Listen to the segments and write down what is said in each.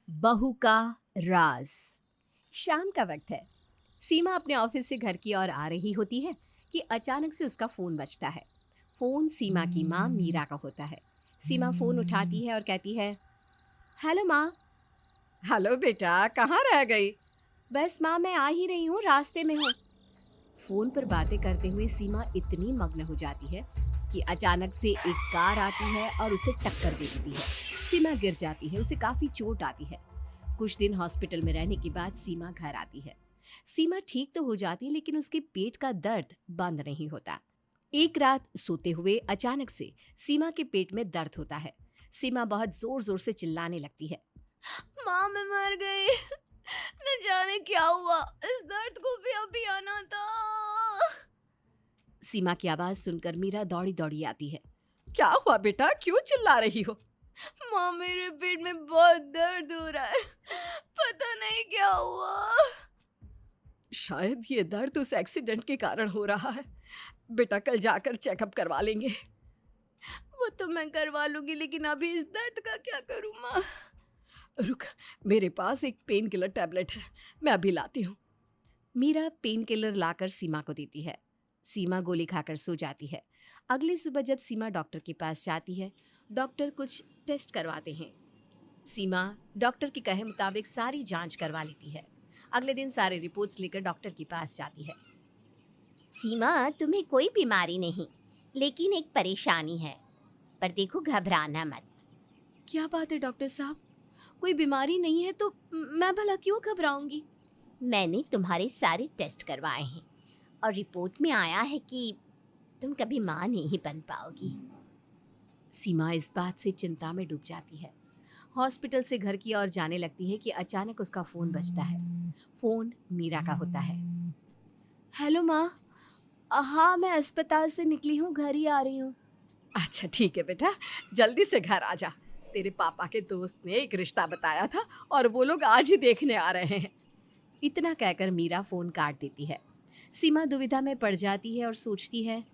बहू का राज। शाम का वक्त है। सीमा अपने ऑफिस से घर की ओर आ रही होती है कि अचानक से उसका फोन बजता है। फोन सीमा की माँ मीरा का होता है। सीमा फोन उठाती है और कहती है, हेलो माँ। हेलो बेटा, कहाँ रह गई? बस माँ, मैं आ ही रही हूँ, रास्ते में हूँ। फोन पर बातें करते हुए सीमा इतनी मग्न हो जाती है कि अचानक से एक कार आती है और उसे टक्कर दे देती है। सीमा गिर जाती है, उसे काफी चोट आती है। कुछ दिन हॉस्पिटल में रहने के बाद सीमा घर आती है। सीमा ठीक तो हो जाती है, लेकिन उसके पेट का दर्द बंद नहीं होता। एक रात सोते हुए अचानक से सीमा के पेट में दर्द होता है। सीमा बहुत जोर जोर से चिल्लाने लगती है, माँ मैं मर गई, न जाने क्या हुआ, इस दर्द को भी अभी आना था। सीमा की आवाज सुनकर मीरा दौड़ी दौड़ी आती है। क्या हुआ बेटा, क्यों चिल्ला रही हो? माँ मेरे पेट में बहुत दर्द हो रहा है, पता नहीं क्या हुआ। शायद ये दर्द उस एक्सीडेंट के कारण हो रहा है। बेटा कल जाकर चेकअप करवा लेंगे। वो तो मैं करवा लूंगी, लेकिन अभी इस दर्द का क्या करूँ माँ। रुक, मेरे पास एक पेन किलर टैबलेट है, मैं अभी लाती हूँ। मीरा पेन किलर लाकर सीमा को देती है। सीमा गोली खाकर सो जाती है। अगली सुबह जब सीमा डॉक्टर के पास जाती है, डॉक्टर कुछ टेस्ट करवाते हैं। सीमा डॉक्टर के कहे मुताबिक सारी जांच करवा लेती है। अगले दिन सारे रिपोर्ट्स लेकर डॉक्टर के पास जाती है। सीमा, तुम्हें कोई बीमारी नहीं, लेकिन एक परेशानी है, पर देखो घबराना मत। क्या बात है डॉक्टर साहब, कोई बीमारी नहीं है तो मैं भला क्यों घबराऊंगी। मैंने तुम्हारे सारे टेस्ट करवाए हैं और रिपोर्ट में आया है कि तुम कभी माँ नहीं बन पाओगी। सीमा इस बात से चिंता में डूब जाती है। हॉस्पिटल से घर की ओर जाने लगती है कि अचानक उसका फोन बजता है। फोन मीरा का होता है। हेलो माँ। हाँ, मैं अस्पताल से निकली हूँ, घर ही आ रही हूँ। अच्छा ठीक है बेटा, जल्दी से घर आ जा। तेरे पापा के दोस्त ने एक रिश्ता बताया था और वो लोग आज ही देखने आ रहे हैं। इतना कहकर मीरा फोन काट देती है। सीमा दुविधा में पड़ जाती है और सोचती है,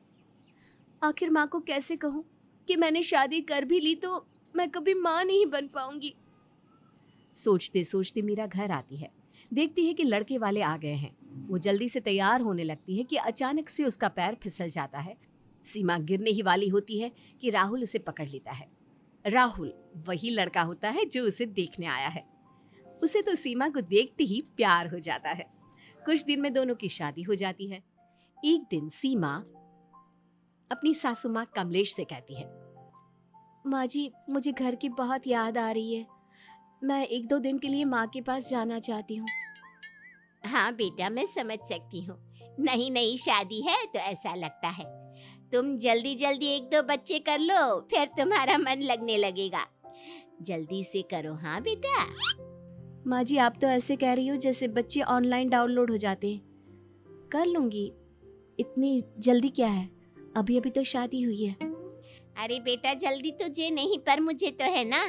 आखिर माँ को कैसे कहूँ कि मैंने शादी कर भी ली तो मैं कभी माँ नहीं बन पाऊंगी। सोचते सोचते मीरा घर आती है। देखती है कि लड़के वाले आ गए हैं। वो जल्दी से तैयार होने लगती है कि अचानक से उसका पैर फिसल जाता है। सीमा गिरने ही वाली होती है कि राहुल उसे पकड़ लेता है। राहुल वही लड़का होता है जो उसे देखने आया है। उसे तो सीमा को देखते ही प्यार हो जाता है। कुछ दिन में दोनों की शादी हो जाती है। एक दिन सीमा अपनी सासू माँ कमलेश से कहती है, माँ जी, मुझे घर की बहुत याद आ रही है, मैं एक दो दिन के लिए माँ के पास जाना चाहती हूँ। हाँ बेटा, मैं समझ सकती हूँ, नई नई शादी है तो ऐसा लगता है। तुम जल्दी जल्दी एक दो बच्चे कर लो, फिर तुम्हारा मन लगने लगेगा। जल्दी से करो हाँ बेटा। माँ जी, आप तो ऐसे कह रही हो जैसे बच्चे ऑनलाइन डाउनलोड हो जाते हैं। कर लूंगी, इतनी जल्दी क्या है, अभी अभी तो शादी हुई है। अरे बेटा, जल्दी तुझे नहीं पर मुझे तो है ना।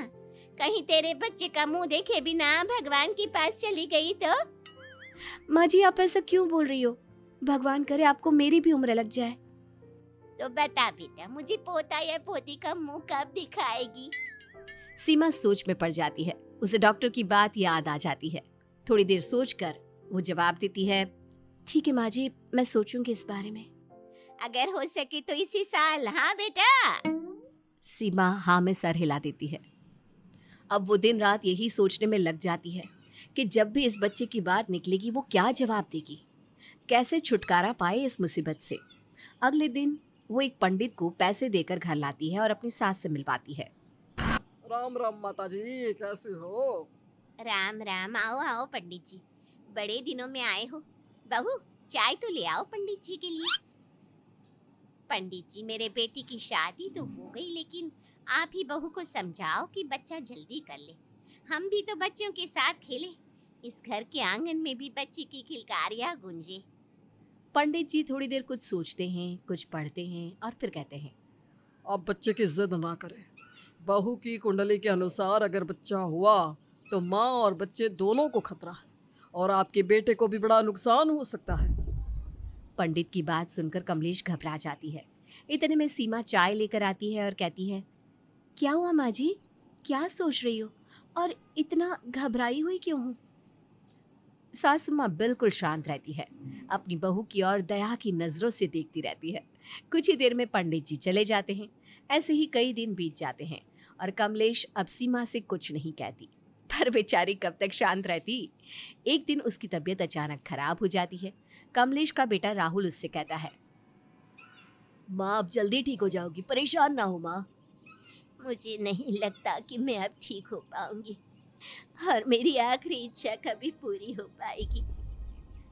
कहीं तेरे बच्चे का मुंह देखे बिना भगवान के पास चली गई तो। माँ जी, आप ऐसा क्यों बोल रही हो, भगवान करे आपको मेरी भी उम्र लग जाए। तो बता बेटा, मुझे पोता या पोती का मुंह कब दिखाएगी। सीमा सोच में पड़ जाती है। उसे डॉक्टर की बात याद आ जाती है। थोड़ी देर सोचकर वो जवाब देती है, ठीक है माँ जी, मैं सोचूंगी इस बारे में। अगर हो सके तो इसी साल, हाँ बेटा। सीमा हाँ में सर हिला देती है। अब वो दिन रात यही सोचने में लग जाती है कि जब भी इस बच्चे की बात निकलेगी वो क्या जवाब देगी, कैसे छुटकारा पाए इस मुसीबत से। अगले दिन वो एक पंडित को पैसे देकर घर लाती है और अपनी सास से मिलवाती है। राम राम माता जी, कैसे हो? राम राम, आओ आओ पंडित जी, बड़े दिनों में आए हो। बहू, चाय तो ले आओ पंडित जी के लिए। पंडित जी, मेरे बेटी की शादी तो हो गई, लेकिन आप ही बहू को समझाओ कि बच्चा जल्दी कर ले। हम भी तो बच्चों के साथ खेले, इस घर के आंगन में भी बच्चे की किलकारियां गूंजे। पंडित जी थोड़ी देर कुछ सोचते हैं, कुछ पढ़ते हैं और फिर कहते हैं, अब बच्चे की जिद ना करें। बहू की कुंडली के अनुसार अगर बच्चा हुआ तो माँ और बच्चे दोनों को खतरा है और आपके बेटे को भी बड़ा नुकसान हो सकता है। पंडित की बात सुनकर कमलेश घबरा जाती है। इतने में सीमा चाय लेकर आती है और कहती है, क्या हुआ माँ जी, क्या सोच रही हो और इतना घबराई हुई क्यों हो? सासू माँ बिल्कुल शांत रहती है, अपनी बहू की ओर दया की नज़रों से देखती रहती है। कुछ ही देर में पंडित जी चले जाते हैं। ऐसे ही कई दिन बीत जाते हैं और कमलेश अब सीमा से कुछ नहीं कहती। पर बेचारी कब तक शांत रहती। एक दिन उसकी तबीयत अचानक खराब हो जाती है। कमलेश का बेटा राहुल उससे कहता है, माँ अब जल्दी ठीक हो जाओगी, परेशान ना हो माँ। मुझे नहीं लगता कि मैं अब ठीक हो पाऊंगी और मेरी आखिरी इच्छा कभी पूरी हो पाएगी।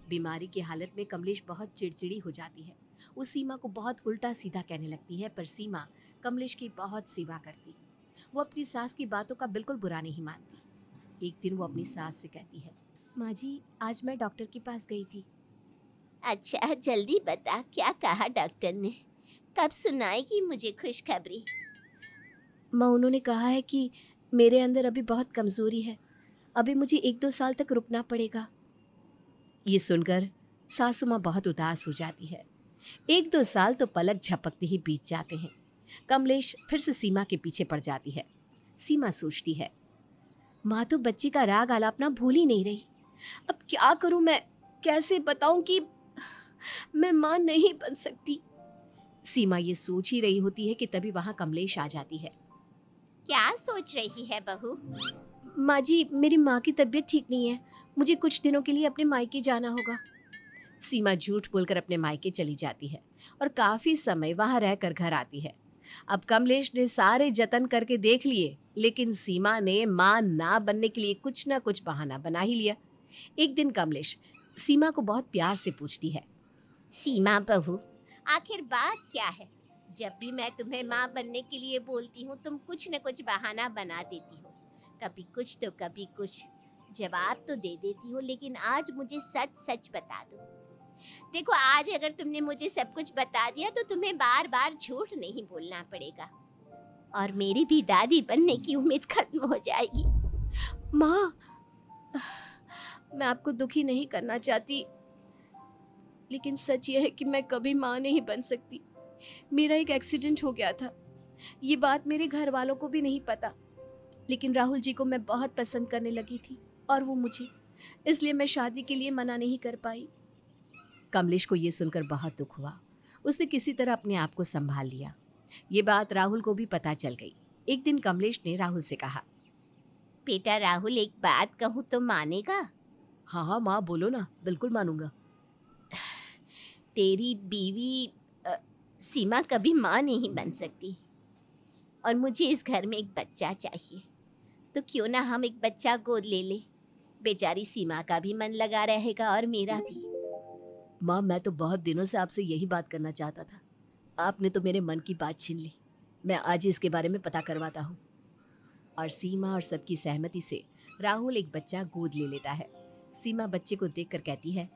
बीमारी की हालत में कमलेश बहुत चिड़चिड़ी हो जाती है। वो सीमा को बहुत उल्टा सीधा कहने लगती है, पर सीमा कमलेश की बहुत सेवा करती। वो अपनी सास की बातों का बिल्कुल बुरा नहीं मानती। एक दिन वो अपनी सास से कहती है, माँ जी आज मैं डॉक्टर के पास गई थी। अच्छा जल्दी बता, क्या कहा डॉक्टर ने? कब सुनाएगी मुझे खुशखबरी? माँ उन्होंने कहा है कि मेरे अंदर अभी बहुत कमज़ोरी है, अभी मुझे 1-2 साल तक रुकना पड़ेगा। ये सुनकर सासू माँ बहुत उदास हो जाती है। 1-2 साल तो पलक झपकते ही बीत जाते हैं। कमलेश फिर से सीमा के पीछे पड़ जाती है। सीमा सोचती है, माँ तो बच्ची का राग आलापना भूल ही नहीं रही। अब क्या करूँ मैं? कैसे बताऊँ कि मैं माँ नहीं बन सकती? सीमा ये सोच ही रही होती है कि तभी वहाँ कमलेश आ जाती है। क्या सोच रही है बहू? माँ जी मेरी माँ की तबीयत ठीक नहीं है, मुझे कुछ दिनों के लिए अपने मायके जाना होगा। सीमा झूठ बोलकर अपने मायके चली जाती है और काफी समय वहां रहकर घर आती है। अब कमलेश ने सारे जतन करके देख लिए, लेकिन सीमा ने मां ना बनने के लिए कुछ ना कुछ बहाना बना ही लिया। एक दिन कमलेश सीमा को बहुत प्यार से पूछती है, सीमा बहू आखिर बात क्या है? जब भी मैं तुम्हें माँ बनने के लिए बोलती हूँ तुम कुछ न कुछ बहाना बना देती हो, कभी कुछ तो कभी कुछ। जवाब तो दे देती हो, लेकिन आज मुझे सच सच बता दो। देखो आज अगर तुमने मुझे सब कुछ बता दिया तो तुम्हें बार बार झूठ नहीं बोलना पड़ेगा और मेरी भी दादी बनने की उम्मीद खत्म हो जाएगी। माँ मैं आपको दुखी नहीं करना चाहती, लेकिन सच यह है कि मैं कभी माँ नहीं बन सकती। मेरा एक एक्सीडेंट हो गया था, ये बात मेरे घर वालों को भी नहीं पता, लेकिन राहुल जी को मैं बहुत पसंद करने लगी थी और वो मुझे, इसलिए मैं शादी के लिए मना नहीं कर पाई। कमलेश को ये सुनकर बहुत दुख हुआ। उसने किसी तरह अपने आप को संभाल लिया। ये बात राहुल को भी पता चल गई। एक दिन कमलेश ने राहुल से कहा, बेटा राहुल एक बात कहूँ तो मानेगा? हाँ हाँ माँ बोलो ना, बिल्कुल मानूंगा। तेरी बीवी सीमा कभी माँ नहीं बन सकती और मुझे इस घर में एक बच्चा चाहिए, तो क्यों ना हम एक बच्चा गोद ले ले। बेचारी सीमा का भी मन लगा रहेगा और मेरा भी। माँ मैं तो बहुत दिनों से आपसे यही बात करना चाहता था, आपने तो मेरे मन की बात छीन ली। मैं आज ही इसके बारे में पता करवाता हूँ। और सीमा और सबकी सहमति से राहुल एक बच्चा गोद ले लेता है। सीमा बच्चे को देखकर कहती है,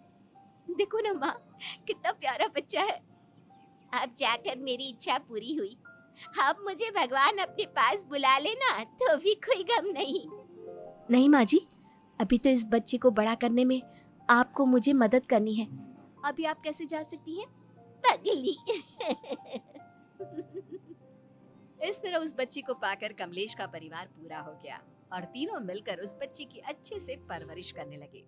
देखो ना माँ कितना प्यारा बच्चा है। अब जाकर मेरी इच्छा पूरी हुई। अब मुझे भगवान अपने पास बुला लेना तो भी कोई गम नहीं। नहीं माँ जी, अभी तो इस बच्चे को बड़ा करने में आपको मुझे मदद करनी है। अभी आप कैसे जा सकती हैं? पगली। इस तरह उस बच्ची को पाकर कमलेश का परिवार पूरा हो गया और तीनों मिलकर उस बच्ची की अच्छे से परवरिश करने लगे।